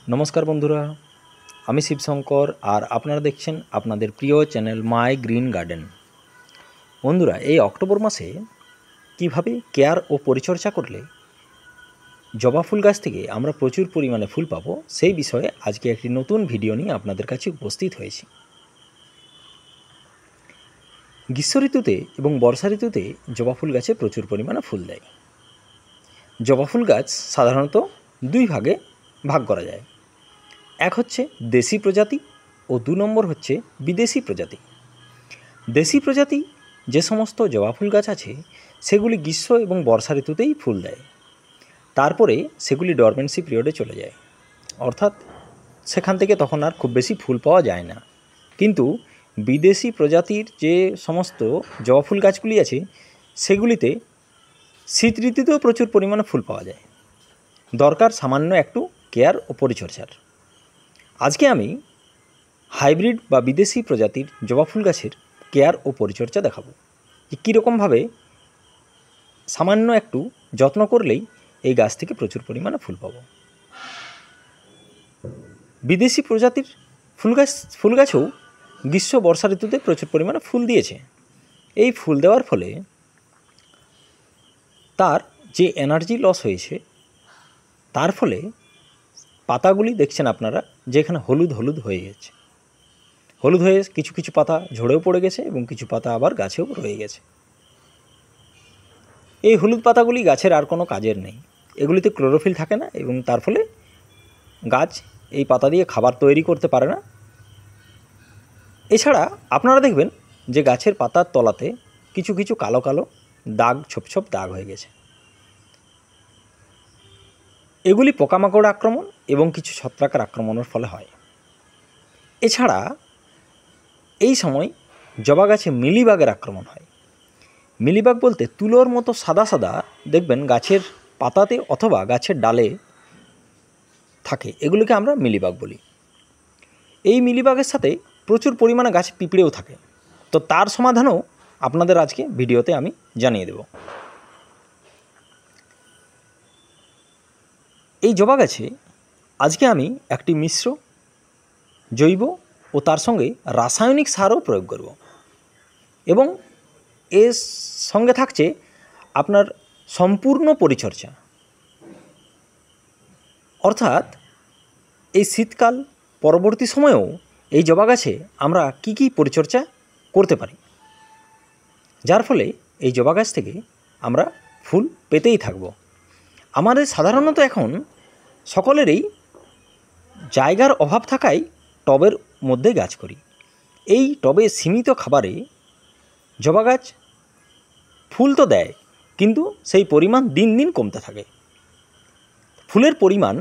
নমস্কার বন্ধুরা, আমি শিবশঙ্কর আর আপনারা দেখছেন আপনাদের প্রিয় চ্যানেল মাই গ্রিন গার্ডেন। বন্ধুরা, এই অক্টোবর মাসে কিভাবে কেয়ার ও পরিচর্যা করলে জবা ফুল গাছ থেকে আমরা প্রচুর পরিমাণে ফুল পাবো, সেই বিষয়ে আজকে একটি নতুন ভিডিও নিয়ে আপনাদের কাছে উপস্থিত হয়েছি। গ্রীষ্ম ঋতুতে এবং বর্ষা ঋতুতে জবা ফুল গাছে প্রচুর পরিমাণে ফুল দেয়। জবা ফুল গাছ সাধারণত দুই ভাগে ভাগ করা যায়। এক হচ্ছে দেশি প্রজাতি ও ২ নম্বর হচ্ছে বিদেশি প্রজাতি। দেশি প্রজাতি যে সমস্ত জবা ফুল গাছ আছে সেগুলি গ্রীষ্ম এবং বর্ষা ঋতুতেই ফুল দেয়, তারপরে সেগুলি ডরমেন্সি পিরিয়ডে চলে যায়, অর্থাৎ সেখান থেকে তখন আর খুব বেশি ফুল পাওয়া যায় না। কিন্তু বিদেশি প্রজাতির যে সমস্ত জবা ফুল গাছগুলি আছে সেগুলিতে শীত ঋতুতেও প্রচুর পরিমাণে ফুল পাওয়া যায়, দরকার সামান্য একটু কেয়ার ও পরিচর্যার। আজকে আমি হাইব্রিড বা বিদেশি প্রজাতির জবা ফুল গাছের কেয়ার ও পরিচর্যা দেখাবো, যে কীরকমভাবে সামান্য একটু যত্ন করলেই এই গাছ থেকে প্রচুর পরিমাণে ফুল পাবো। বিদেশি প্রজাতির ফুল গাছও গ্রীষ্ম বর্ষা ঋতুতে প্রচুর পরিমাণে ফুল দিয়েছে। এই ফুল দেওয়ার ফলে তার যে এনার্জি লস হয়েছে, তার ফলে পাতাগুলি দেখছেন আপনারা যে এখানে হলুদ হলুদ হয়ে গেছে, হলুদ হয়ে কিছু কিছু পাতা ঝরেও পড়ে গেছে এবং কিছু পাতা আবার গাছেও রয়ে গেছে। এই হলুদ পাতাগুলি গাছের আর কোনো কাজের নেই, এগুলিতে ক্লোরোফিল থাকে না এবং তার ফলে গাছ এই পাতা দিয়ে খাবার তৈরি করতে পারে না। এছাড়া আপনারা দেখবেন যে গাছের পাতার তলাতে কিছু কিছু কালো কালো দাগ, ছোপ ছোপ দাগ হয়ে গেছে। এগুলি পোকামাকড় আক্রমণ এবং কিছু ছত্রাকের আক্রমণের ফলে হয়। এছাড়া এই সময় জবা গাছে মিলিবাগের আক্রমণ হয়। মিলিবাগ বলতে তুলোর মতো সাদা সাদা দেখবেন গাছের পাতাতে অথবা গাছের ডালে থাকে, এগুলোকে আমরা মিলিবাগ বলি। এই মিলিবাগের সাথে প্রচুর পরিমাণে গাছে পিঁপড়েও থাকে, তো তার সমাধানও আপনাদের আজকে ভিডিওতে আমি জানিয়ে দেব। এই জবা গাছে আজকে আমি একটি মিশ্র জৈব ও তার সঙ্গে রাসায়নিক সারও প্রয়োগ করব, এবং এর সঙ্গে থাকছে আপনার সম্পূর্ণ পরিচর্যা। অর্থাৎ এই শীতকাল পরবর্তী সময়েও এই জবা গাছে আমরা কি কি পরিচর্যা করতে পারি, যার ফলে এই জবা গাছ থেকে আমরা ফুল পেতেই থাকব। আমাদের সাধারণত এখন সকলেরই জায়গার অভাব থাকায় টবের মধ্যে গাছ করি। এই টবে সীমিত খাবারে জবা গাছ ফুল তো দেয়, কিন্তু সেই পরিমাণ দিন দিন কমতে থাকে। ফুলের পরিমাণ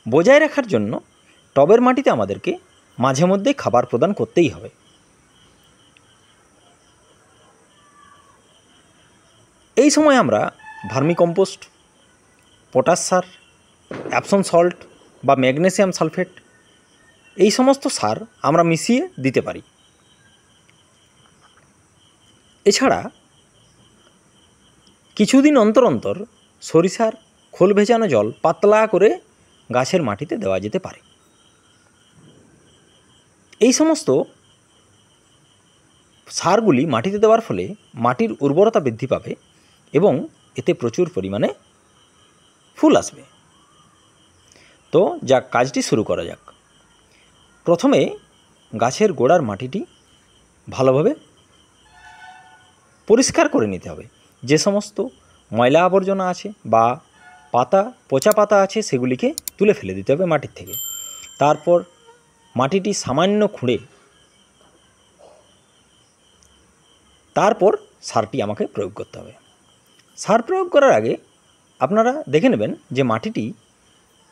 বজায় রাখার জন্য টবের মাটিতে আমাদেরকে মাঝে মধ্যে খাবার প্রদান করতেই হবে। এই সময় আমরা ভার্মিকম্পোস্ট, পটাশ সার, অ্যাপসম সল্ট বা ম্যাগনেসিয়াম সালফেট এই সমস্ত সার আমরা মিশিয়ে দিতে পারি। এছাড়া কিছুদিন অন্তর অন্তর সরিষার খোল ভেজানো জল পাতলা করে গাছের মাটিতে দেওয়া যেতে পারে। এই সমস্ত সারগুলি মাটিতে দেওয়ার ফলে মাটির উর্বরতা বৃদ্ধি পাবে এবং এতে প্রচুর পরিমাণে ফুল আসবে। তো যাক, কাজটি শুরু করা যাক। প্রথমে গাছের গোড়ার মাটিটি ভালোভাবে পরিষ্কার করে নিতে হবে। যে সমস্ত ময়লা আবর্জনা আছে বা পাতা, পচা পাতা আছে, সেগুলিকে তুলে ফেলে দিতে হবে মাটির থেকে। তারপর মাটিটি সামান্য খুঁড়ে তারপর সারটি আমাকে প্রয়োগ করতে হবে। সার প্রয়োগ করার আগে আপনারা দেখে নেবেন যে মাটিটি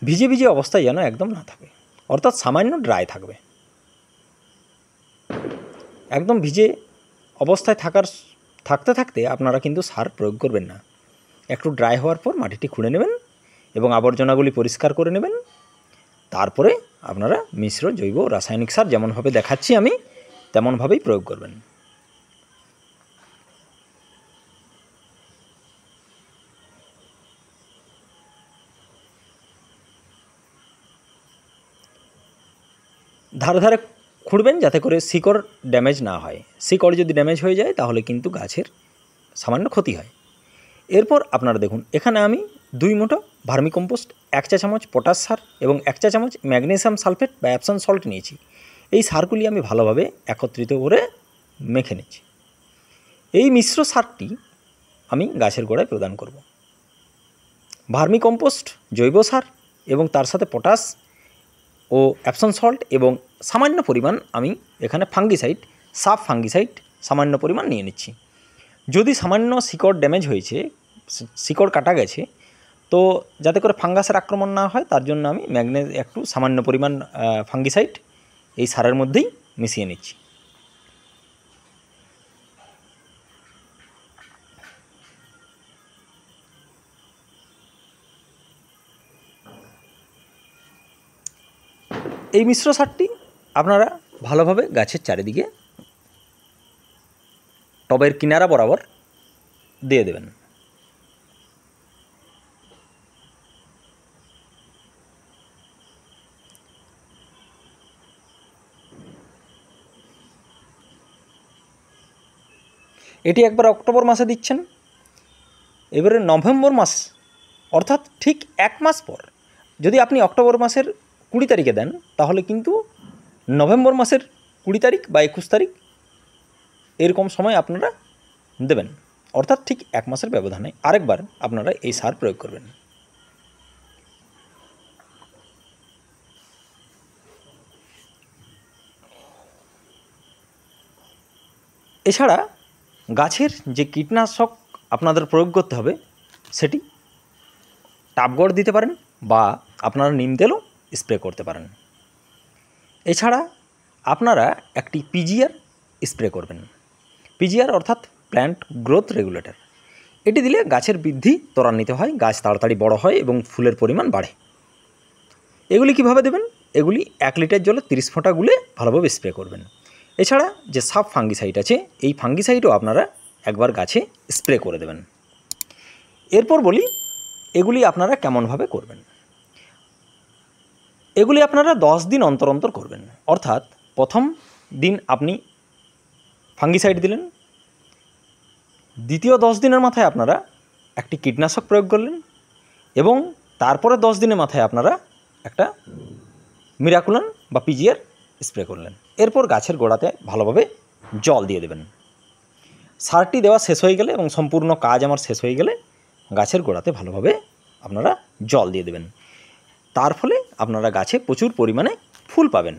ভিজে ভিজে অবস্থায় যেন একদম না থাকে, অর্থাৎ সামান্য ড্রাই থাকবে। একদম ভিজে অবস্থায় থাকতে থাকতে আপনারা কিন্তু সার প্রয়োগ করবেন না। একটু ড্রাই হওয়ার পর মাটিটি খুঁড়ে নেবেন এবং আবর্জনাগুলি পরিষ্কার করে নেবেন। তারপরে আপনারা মিশ্র জৈব রাসায়নিক সার যেমনভাবে দেখাচ্ছি আমি তেমনভাবেই প্রয়োগ করবেন। ধারে ধারে খুঁড়বেন যাতে করে শিকড় ড্যামেজ না হয়। শিকড় যদি ড্যামেজ হয়ে যায় তাহলে কিন্তু গাছের সামান্য ক্ষতি হয়। এরপর আপনারা দেখুন, এখানে আমি 2 মুঠো ভার্মিকম্পোস্ট, 1 চা চামচ পটাশ সার এবং 1 চা চামচ ম্যাগনেসিয়াম সালফেট বা অ্যাপসন সল্ট নিয়েছি। এই সারগুলি আমি ভালোভাবে একত্রিত করে মেখে নিচ্ছি। এই মিশ্র সারটি আমি গাছের গোড়ায় প্রদান করব। ভার্মিকম্পোস্ট, জৈব সার এবং তার সাথে পটাশ ও অ্যাপসন সল্ট এবং সামান্য পরিমাণ আমি এখানে ফাঙ্গিসাইড, সাব ফাঙ্গিসাইড সামান্য পরিমাণ নিয়ে নিচ্ছি। যদি সামান্য শিকড় ড্যামেজ হয়েছে, শিকড় কাটা গেছে, তো যাতে করে ফাঙ্গাসের আক্রমণ না হয় তার জন্য আমি একটু সামান্য পরিমাণ ফাঙ্গিসাইড এই সারের মধ্যেই মিশিয়ে নিচ্ছি। এই মিশ্র সারটি আপনারা ভালোভাবে গাছের চারিদিকে টবের কিনারা বরাবর দিয়ে দেবেন। এটি একবার অক্টোবর মাসে দিচ্ছেন। এবারে নভেম্বর মাস অর্থাৎ ঠিক 1 মাস পর, যদি আপনি অক্টোবর মাসের 20 তারিখে দেন তাহলে কিন্তু নভেম্বর মাসের 20 তারিখ বা 21 তারিখ এরকম সময় আপনারা দেবেন। অর্থাৎ ঠিক 1 মাসের ব্যবধানে আরেকবার আপনারা এই সার প্রয়োগ করবেন। এছাড়া গাছের যে কীটনাশক আপনাদের প্রয়োগ করতে হবে সেটি টাবগড় দিতে পারেন বা আপনারা নিম তেলও স্প্রে করতে পারেন। এছাড়া আপনারা একটি পিজিআর স্প্রে করবেন। পিজিআর অর্থাৎ প্ল্যান্ট গ্রোথ রেগুলেটর। এটি দিলে গাছের বৃদ্ধি ত্বরান্বিত হয়, গাছ তাড়াতাড়ি বড় হয় এবং ফুলের পরিমাণ বাড়ে। এগুলি কিভাবে দেবেন? এগুলি 1 লিটার জলে 30 ফোঁটা গুলে ভালোভাবে স্প্রে করবেন। এছাড়া যে সাব ফাঙ্গিসাইড আছে, এই ফাঙ্গিসাইডও আপনারা একবার গাছে স্প্রে করে দেবেন। এরপর বলি এগুলি আপনারা কেমনভাবে করবেন। এগুলি আপনারা 10 দিন অন্তর অন্তর করবেন। অর্থাৎ প্রথম দিন আপনি ফাঙ্গিসাইড দিলেন, দ্বিতীয় 10 দিনের মাথায় আপনারা একটি কীটনাশক প্রয়োগ করলেন এবং তারপরে 10 দিনের মাথায় আপনারা একটা মিরাকুলান বা পিজিআর স্প্রে করলেন। এরপর গাছের গোড়াতে ভালোভাবে জল দিয়ে দেবেন। সারটি দেওয়া শেষ হয়ে গেলে এবং সম্পূর্ণ কাজ আমার শেষ হয়ে গেলে গাছের গোড়াতে ভালোভাবে আপনারা জল দিয়ে দেবেন। তার ফলে আপনারা গাছে প্রচুর পরিমাণে ফুল পাবেন।